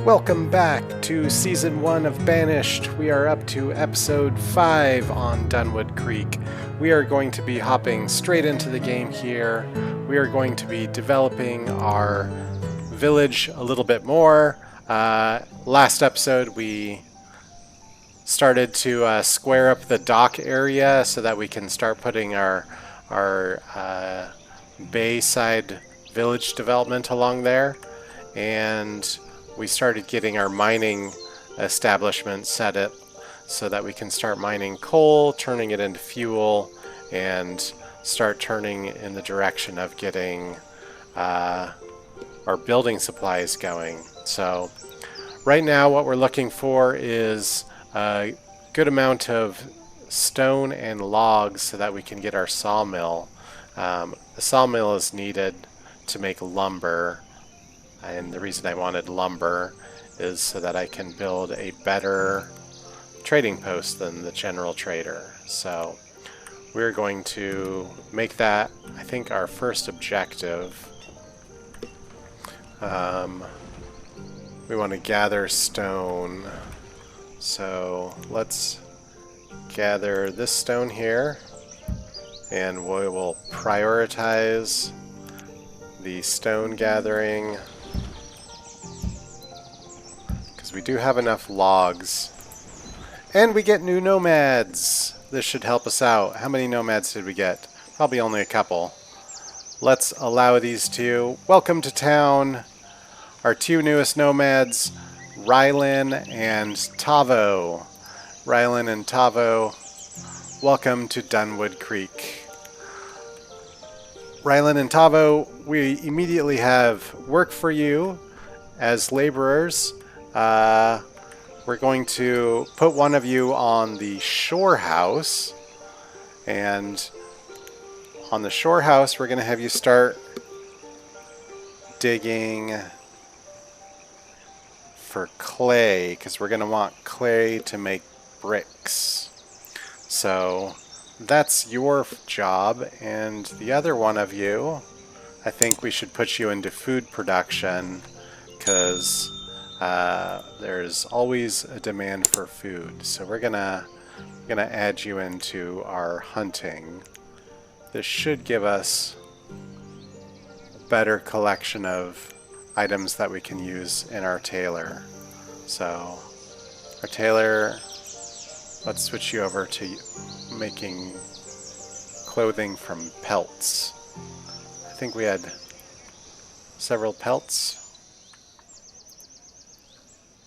Welcome back to Season 1 of Banished. We are up to Episode 5 on Dunwood Creek. We are going to be hopping straight into the game here. We are going to be developing our village a little bit more. Last episode we started to square up the dock area so that we can start putting our bayside village development along there. And we started getting our mining establishment set up so that we can start mining coal, turning it into fuel, and start turning in the direction of getting our building supplies going. So right now what we're looking for is a good amount of stone and logs so that we can get our sawmill. The sawmill is needed to make lumber. And the reason I wanted lumber is so that I can build a better trading post than the general trader. So we're going to make that, I think, our first objective. We want to gather stone. So let's gather this stone here, and we will prioritize the stone gathering. We do have enough logs. And we get new nomads. This should help us out. How many nomads did we get? Probably only a couple. Let's allow these two. Welcome to town. Our two newest nomads, Ryzen and Tavo. Ryzen and Tavo, welcome to Dunwood Creek. Ryzen and Tavo, we immediately have work for you as laborers. We're going to put one of you on the shore house, and on the shore house we're going to have you start digging for clay, because we're going to want clay to make bricks. So that's your job, and the other one of you, I think we should put you into food production, because there's always a demand for food. So we're gonna add you into our hunting. This should give us a better collection of items that we can use in our tailor. So our tailor, let's switch you over to making clothing from pelts. I think we had several pelts.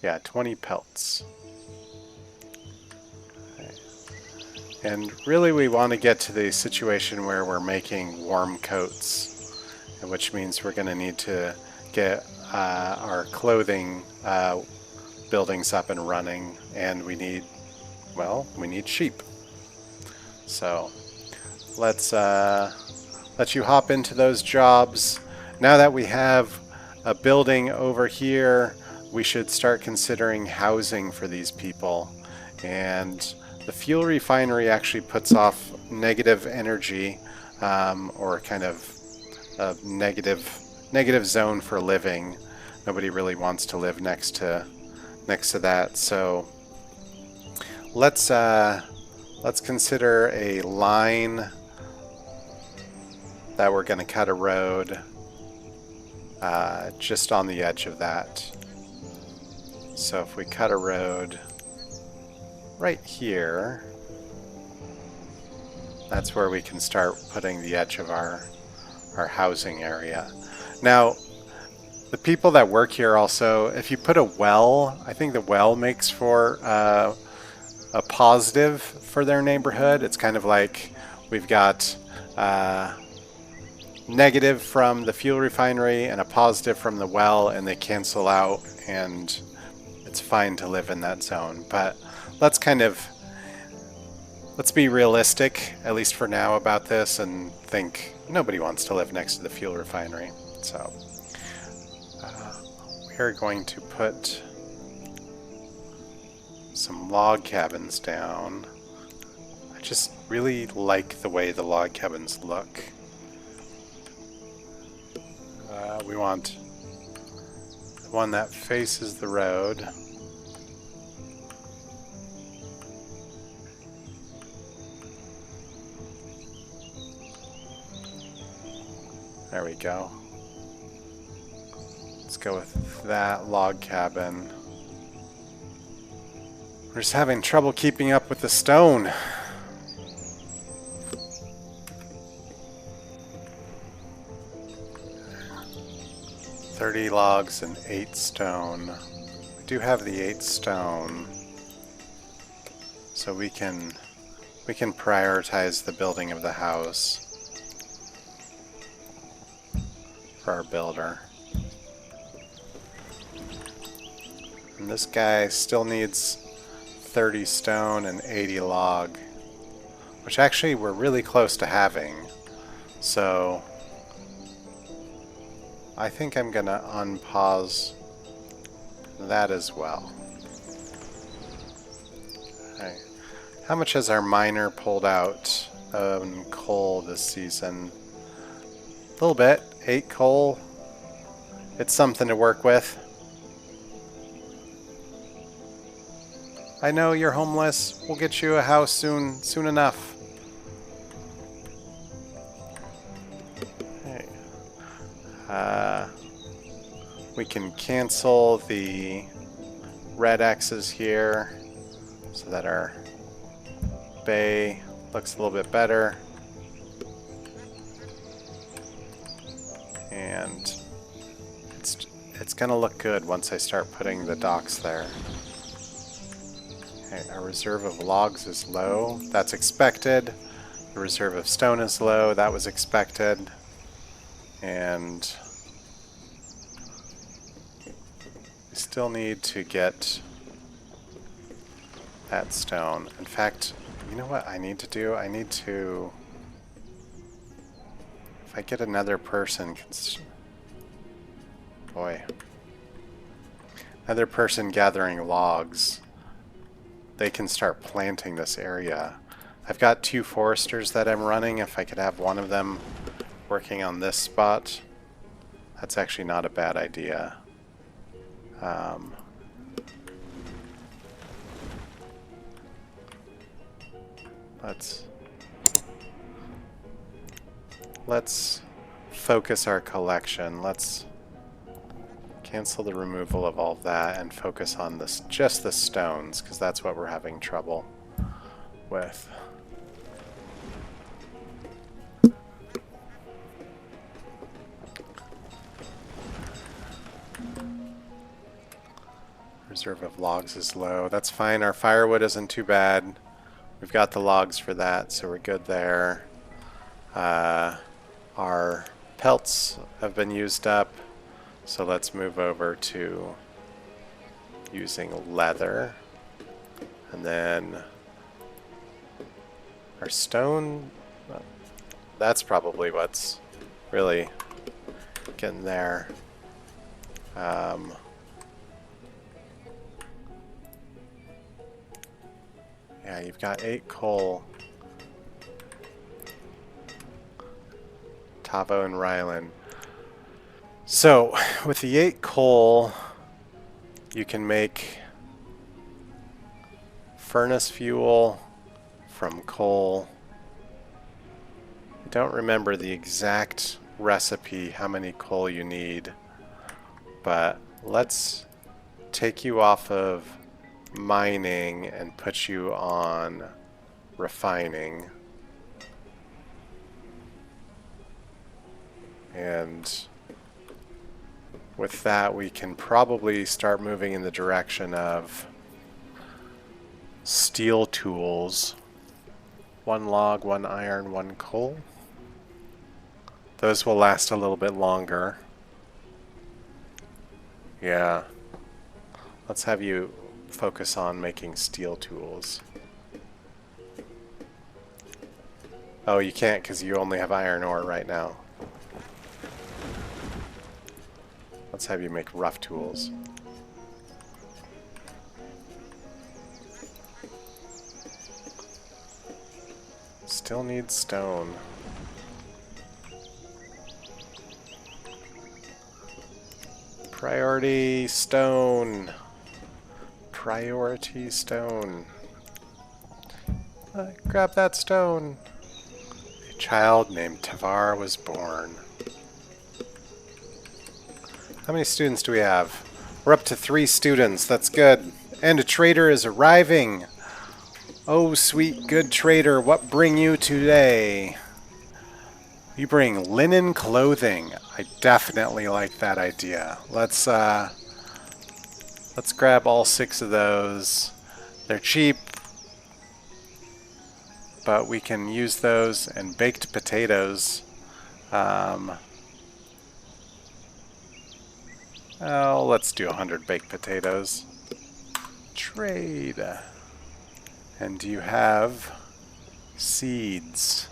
Yeah, 20 pelts. Okay. And really we want to get to the situation where we're making warm coats, which means we're going to need to get our clothing buildings up and running, and we need sheep. So let's let you hop into those jobs. Now that we have a building over here, we should start considering housing for these people. And the fuel refinery actually puts off negative energy, or kind of a negative zone for living. Nobody really wants to live next to that. So let's consider a line that we're going to cut a road just on the edge of that. So if we cut a road right here, that's where we can start putting the edge of our housing area. Now, the people that work here also, if you put a well, I think the well makes for a positive for their neighborhood. It's kind of like we've got negative from the fuel refinery and a positive from the well, and they cancel out, and it's fine to live in that zone. But let's be realistic, at least for now, about this, and think nobody wants to live next to the fuel refinery. So we're going to put some log cabins down. I just really like the way the log cabins look. We want the one that faces the road. There we go. Let's go with that log cabin. We're just having trouble keeping up with the stone. $30 logs and 8 stone. We do have the 8 stone, so we can prioritize the building of the house for our builder. And this guy still needs 30 stone and 80 log, which actually we're really close to having. So I think I'm gonna unpause that as well. Okay. How much has our miner pulled out coal this season? A little bit. 8 coal. It's something to work with. I know you're homeless. We'll get you a house soon enough. Okay. We can cancel the red X's here so that our bay looks a little bit better. And it's gonna look good once I start putting the docks there. Okay, our reserve of logs is low. That's expected. The reserve of stone is low. That was expected. And we still need to get that stone. In fact, you know what I need to do? I need to... If I get another person... Boy. Another person gathering logs, they can start planting this area. I've got 2 foresters that I'm running. If I could have one of them working on this spot, that's actually not a bad idea. Let's focus our collection. Let's cancel the removal of all of that and focus on this, just the stones, because that's what we're having trouble with. Reserve of logs is low. That's fine. Our firewood isn't too bad. We've got the logs for that, so we're good there. Our pelts have been used up, so let's move over to using leather. And then our stone, that's probably what's really getting there. Yeah, you've got 8 coal. Tavo and Rylan. So, with the 8 coal, you can make furnace fuel from coal. I don't remember the exact recipe, how many coal you need, but let's take you off of mining and put you on refining. And with that, we can probably start moving in the direction of steel tools. 1 log, 1 iron, 1 coal. Those will last a little bit longer. Yeah. Let's have you focus on making steel tools. Oh, you can't because you only have iron ore right now. Let's have you make rough tools. Still need stone. Priority stone. Priority stone. Grab that stone. A child named Tavar was born. How many students do we have? We're up to 3 students. That's good. And a trader is arriving. Oh, sweet, good trader, what bring you today? You bring linen clothing. I definitely like that idea. Let's grab all 6 of those. They're cheap, but we can use those. And baked potatoes. Oh, let's do 100 baked potatoes. Trade. And you have seeds.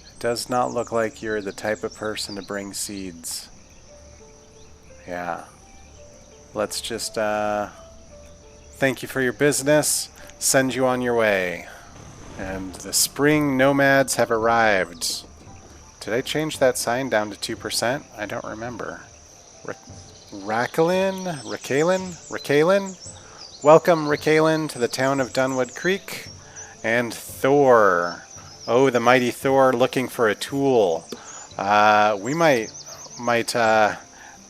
It does not look like you're the type of person to bring seeds. Yeah. Let's just thank you for your business, send you on your way. And the spring nomads have arrived. Did I change that sign down to 2%? I don't remember. Rakalin? Welcome, Rakalin, to the town of Dunwood Creek. And Thor. Oh, the mighty Thor looking for a tool. We might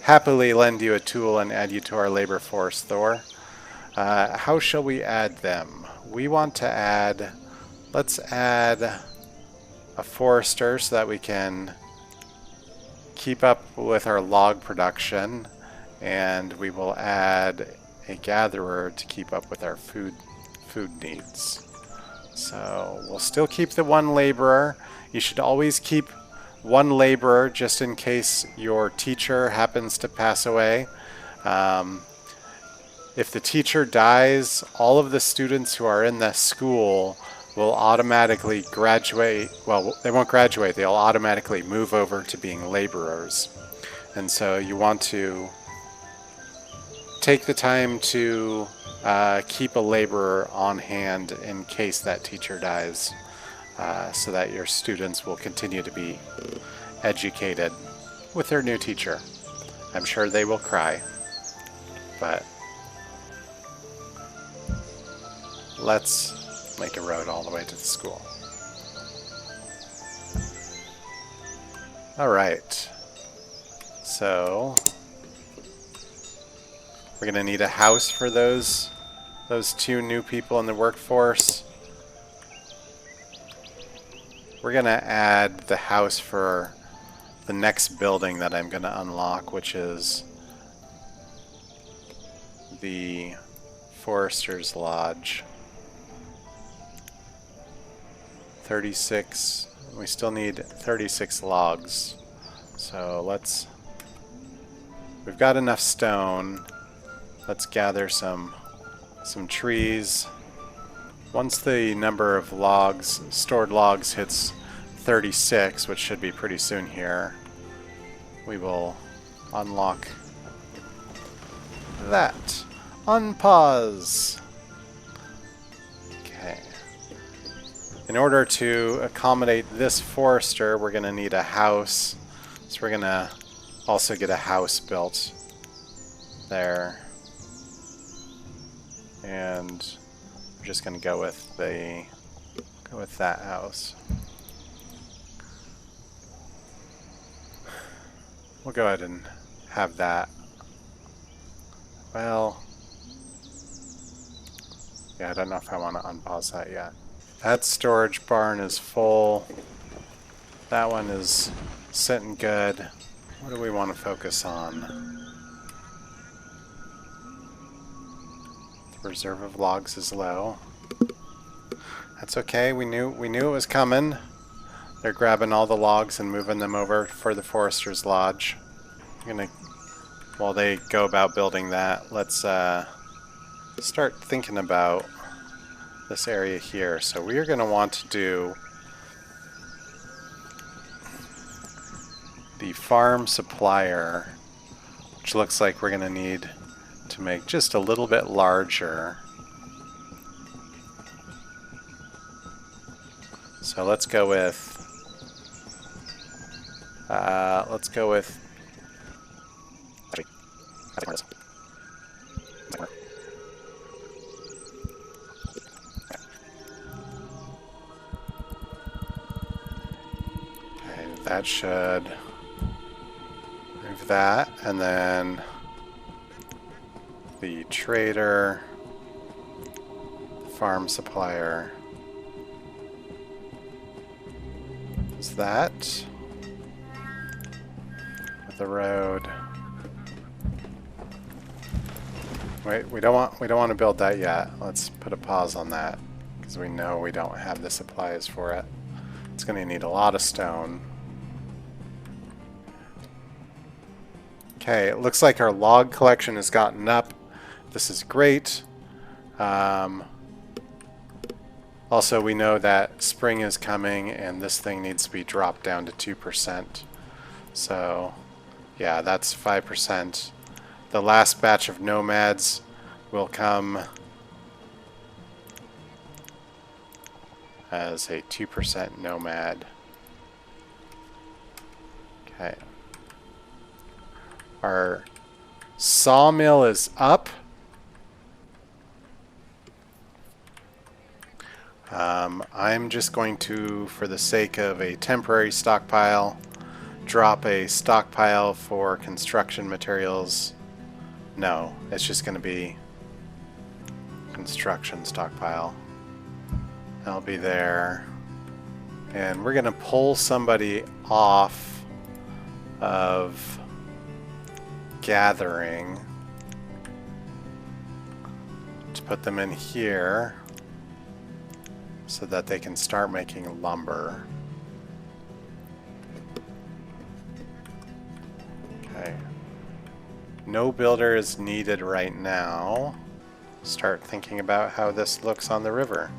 happily lend you a tool and add you to our labor force, Thor. How shall we add them? We want to add... Let's add a forester so that we can keep up with our log production. And we will add a gatherer to keep up with our food needs. So we'll still keep the 1 laborer. You should always keep 1 laborer just in case your teacher happens to pass away. If the teacher dies, all of the students who are in the school will automatically graduate. Well, they won't graduate. They'll automatically move over to being laborers. And so you want to take the time to keep a laborer on hand in case that teacher dies, so that your students will continue to be educated with their new teacher. I'm sure they will cry, but let's make a road all the way to the school. Alright, so we're going to need a house for those 2 new people in the workforce. We're going to add the house for the next building that I'm going to unlock, which is the Forester's Lodge. 36. We still need 36 logs. So we've got enough stone. Let's gather some trees. Once the number of logs, stored logs, hits 36, which should be pretty soon here, we will unlock that. Unpause. Okay. In order to accommodate this forester, we're going to need a house. So we're going to also get a house built there. And we're just going to go with that house. We'll go ahead and have that. Well, yeah, I don't know if I want to unpause that yet. That storage barn is full. That one is sitting good. What do we want to focus on? Reserve of logs is low. That's okay. We knew it was coming. They're grabbing all the logs and moving them over for the Forester's Lodge. While they go about building that, let's start thinking about this area here. So we are going to want to do the farm supplier, which looks like we're going to need to make just a little bit larger. So let's go with Okay, that should move that, and then the trader, farm supplier is that with the road. Wait, we don't want to build that yet. Let's put a pause on that because we know we don't have the supplies for it. It's going to need a lot of stone. Okay, it looks like our log collection has gotten up. This is great. Also, we know that spring is coming and this thing needs to be dropped down to 2%. So, yeah, that's 5%. The last batch of nomads will come as a 2% nomad. Okay. Our sawmill is up. I'm just going to, for the sake of a temporary stockpile, drop a stockpile for construction materials. No, it's just going to be construction stockpile. That'll be there. And we're going to pull somebody off of gathering to put them in here so that they can start making lumber. Okay. No builder is needed right now. Start thinking about how this looks on the river.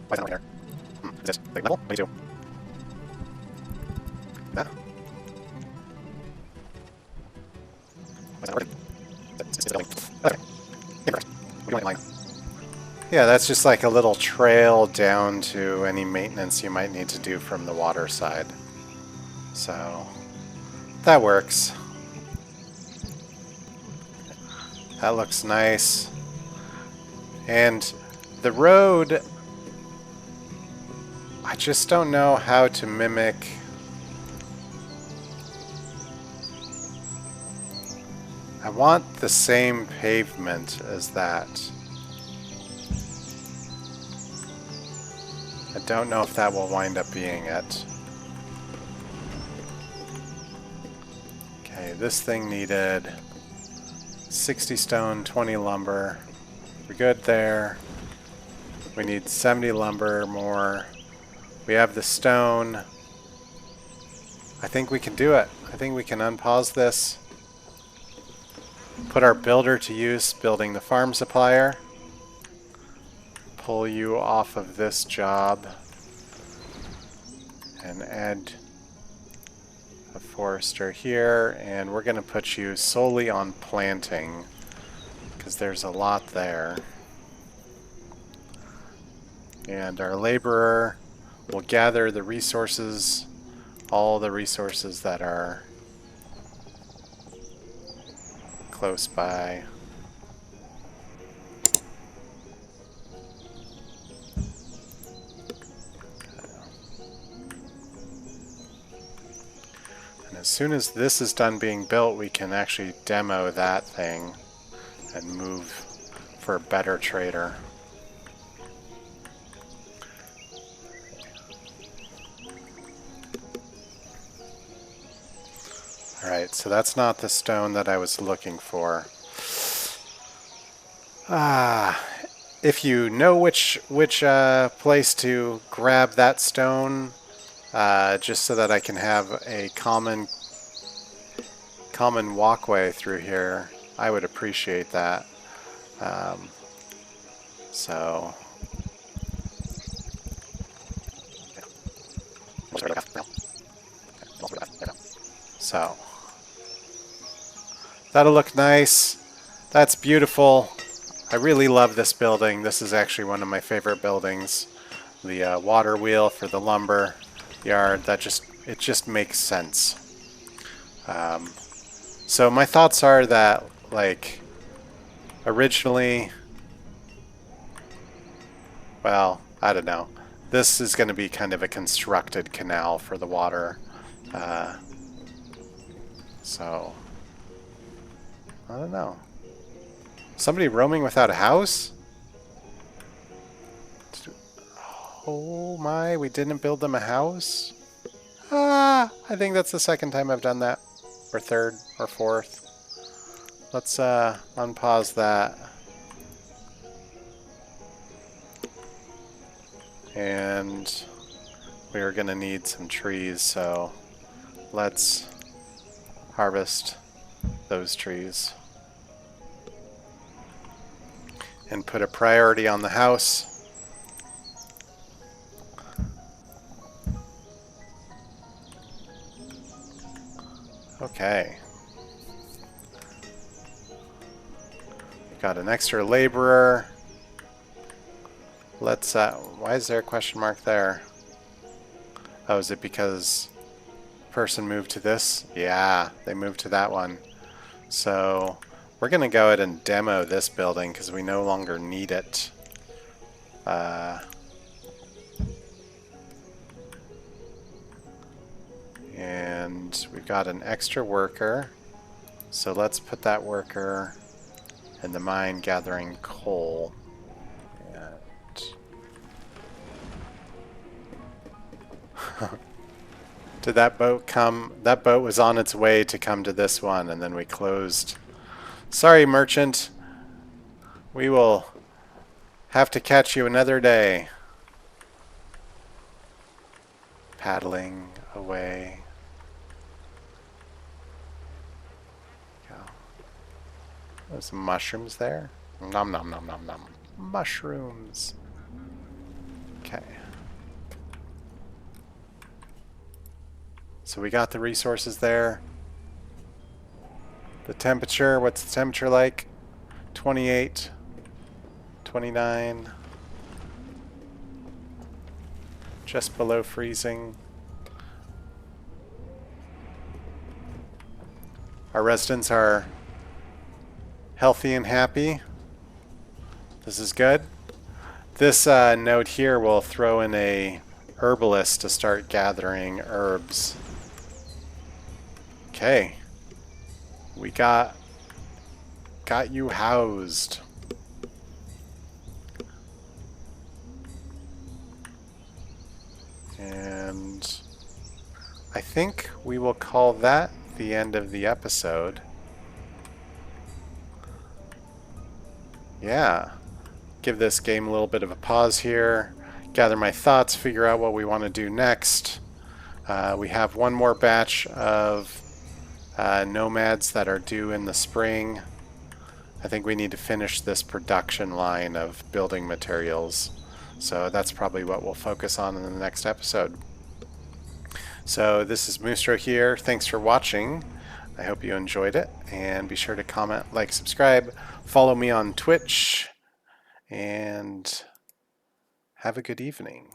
Why is that not there? Is this like level? 22. That? Why is that working? It's building. Okay. Incorrect. We don't line. Yeah, that's just like a little trail down to any maintenance you might need to do from the water side. So, that works. That looks nice. And the road, I just don't know how to mimic I want the same pavement as that. I don't know if that will wind up being it. Okay, this thing needed 60 stone, 20 lumber. We're good there. We need 70 lumber more. We have the stone. I think we can do it. I think we can unpause this. Put our builder to use building the farm supplier. Pull you off of this job. And add a forester here. And we're going to put you solely on planting, because there's a lot there. And our laborer will gather the resources, all the resources that are close by. And as soon as this is done being built, we can actually demo that thing and move for a better trader. Alright, so that's not the stone that I was looking for. If you know which place to grab that stone, just so that I can have a common walkway through here, I would appreciate that. So... So... That'll look nice. That's beautiful. I really love this building. This is actually one of my favorite buildings the water wheel for the lumber yard. It just makes sense. So my thoughts are that, like, originally, well, I don't know. This is going to be kind of a constructed canal for the water. So, I don't know. Somebody roaming without a house? Oh my, we didn't build them a house? Ah, I think that's the second time I've done that. Or third, or fourth. Let's unpause that. And we are going to need some trees, so let's harvest those trees. And put a priority on the house. Okay. Got an extra laborer. Let's, why is there a question mark there? Oh, is it because the person moved to this? Yeah, they moved to that one. So, we're going to go ahead and demo this building because we no longer need it. And we've got an extra worker. So let's put that worker in the mine gathering coal. Did that boat come? That boat was on its way to come to this one, and then we closed. Sorry, merchant. We will have to catch you another day. Paddling away. Go. There's some mushrooms there. Nom nom nom nom nom. Mushrooms. Okay. So we got the resources there. The temperature, what's the temperature like? 28, 29, just below freezing. Our residents are healthy and happy. This is good. This node here will throw in a herbalist to start gathering herbs. Okay. We got you housed. And I think we will call that the end of the episode. Yeah. Give this game a little bit of a pause here. Gather my thoughts, figure out what we want to do next. We have one more batch of nomads that are due in the spring. I think we need to finish this production line of building materials. So that's probably what we'll focus on in the next episode. So this is Moostro here. Thanks for watching. I hope you enjoyed it. And be sure to comment, like, subscribe, follow me on Twitch, and have a good evening.